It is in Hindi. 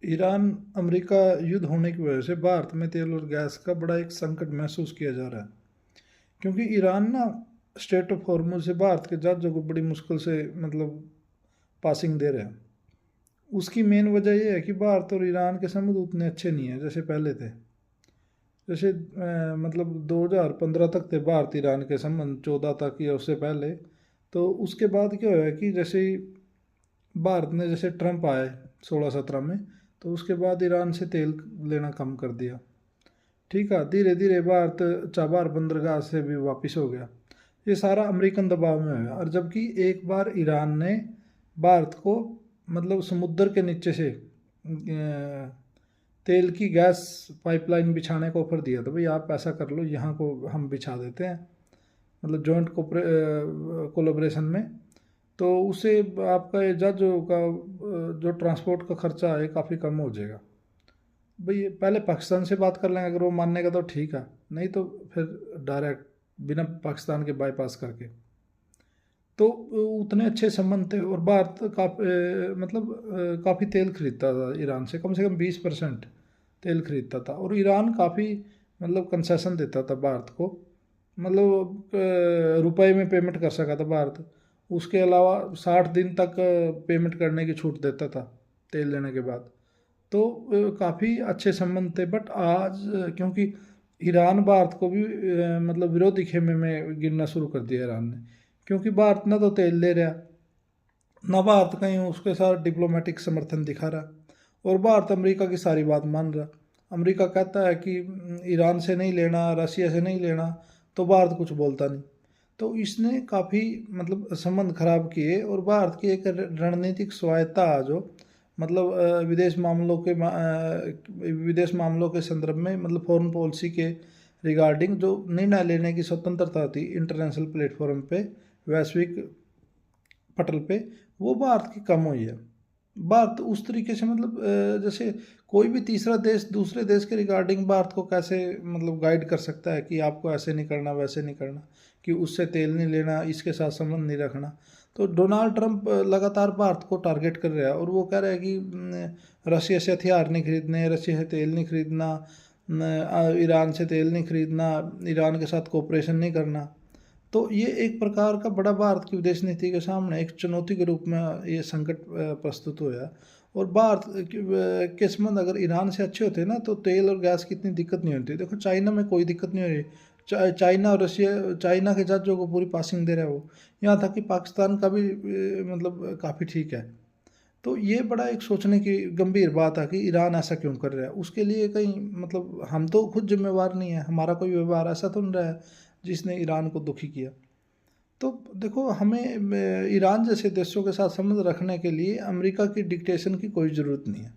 ईरान अमेरिका युद्ध होने की वजह से भारत में तेल और गैस का बड़ा एक संकट महसूस किया जा रहा है। क्योंकि ईरान ना स्ट्रेट ऑफ हॉर्मुज से भारत के जहाज़ों को बड़ी मुश्किल से पासिंग दे रहा है। उसकी मेन वजह यह है कि भारत और ईरान के संबंध उतने अच्छे नहीं हैं जैसे पहले थे। जैसे 2015 तक थे भारत ईरान के संबंध, 14 तक या उससे पहले। तो उसके बाद क्या हुआ कि जैसे ही भारत ने, जैसे ट्रंप आए 16-17 में, तो उसके बाद ईरान से तेल लेना कम कर दिया। ठीक है, धीरे धीरे भारत चाबार बंदरगाह से भी वापस हो गया। ये सारा अमेरिकन दबाव में है। और जबकि एक बार ईरान ने भारत को समुद्र के नीचे से तेल की गैस पाइपलाइन बिछाने का ऑफर दिया था, भाई आप ऐसा कर लो, यहाँ को हम बिछा देते हैं, जॉइंट कोलैबोरेशन में। तो उससे आपका जहाज़ों का जो ट्रांसपोर्ट का खर्चा है काफ़ी कम हो जाएगा। भाई पहले पाकिस्तान से बात कर लेंगे, अगर वो मानने का तो ठीक है, नहीं तो फिर डायरेक्ट बिना पाकिस्तान के बाईपास करके। तो उतने अच्छे संबंध थे और भारत काफ़ी तेल खरीदता था ईरान से कम 20% तेल खरीदता था। और ईरान काफ़ी कंसेशन देता था भारत को, रुपए में पेमेंट कर सका था भारत। उसके अलावा 60 दिन तक पेमेंट करने की छूट देता था तेल लेने के बाद। तो काफ़ी अच्छे संबंध थे। बट आज क्योंकि ईरान भारत को भी विरोधी खेमे में गिनना शुरू कर दिया ईरान ने, क्योंकि भारत ना तो तेल ले रहा, ना भारत कहीं उसके साथ डिप्लोमेटिक समर्थन दिखा रहा, और भारत अमेरिका की सारी बात मान रहा। अमेरिका कहता है कि ईरान से नहीं लेना, रशिया से नहीं लेना, तो भारत कुछ बोलता नहीं। तो इसने काफ़ी संबंध खराब किए। और भारत की एक रणनीतिक स्वायत्ता जो विदेश मामलों के संदर्भ में फॉरेन पॉलिसी के रिगार्डिंग जो निर्णय लेने की स्वतंत्रता थी इंटरनेशनल प्लेटफॉर्म पे, वैश्विक पटल पे, वो भारत की कम हुई है। भारत उस तरीके से जैसे कोई भी तीसरा देश दूसरे देश के रिगार्डिंग भारत को कैसे गाइड कर सकता है कि आपको ऐसे नहीं करना, वैसे नहीं करना, कि उससे तेल नहीं लेना, इसके साथ संबंध नहीं रखना। तो डोनाल्ड ट्रंप लगातार भारत को टारगेट कर रहा है और वो कह रहा है कि रशिया से हथियार नहीं खरीदने, रशिया से तेल नहीं खरीदना, ईरान से तेल नहीं खरीदना, ईरान के साथ कोऑपरेशन नहीं करना। तो ये एक प्रकार का बड़ा भारत की विदेश नीति के सामने एक चुनौती के रूप में ये संकट प्रस्तुत हुआ। और भारत के संबंध अगर ईरान से अच्छे होते ना, तो तेल और गैस की इतनी दिक्कत नहीं होती। देखो चाइना में कोई दिक्कत नहीं हो रही, चाइना और रशिया, चाइना के जहाज़ों को पूरी पासिंग दे रहा है वो, यहाँ तक कि पाकिस्तान का भी काफ़ी ठीक है। तो ये बड़ा एक सोचने की गंभीर बात है कि ईरान ऐसा क्यों कर रहा है। उसके लिए कहीं हम तो खुद जिम्मेवार नहीं है, हमारा कोई व्यवहार ऐसा तो नहीं रहा है जिसने ईरान को दुखी किया। तो देखो, हमें ईरान जैसे देशों के साथ संबंध रखने के लिए अमेरिका की डिक्टेशन की कोई ज़रूरत नहीं है।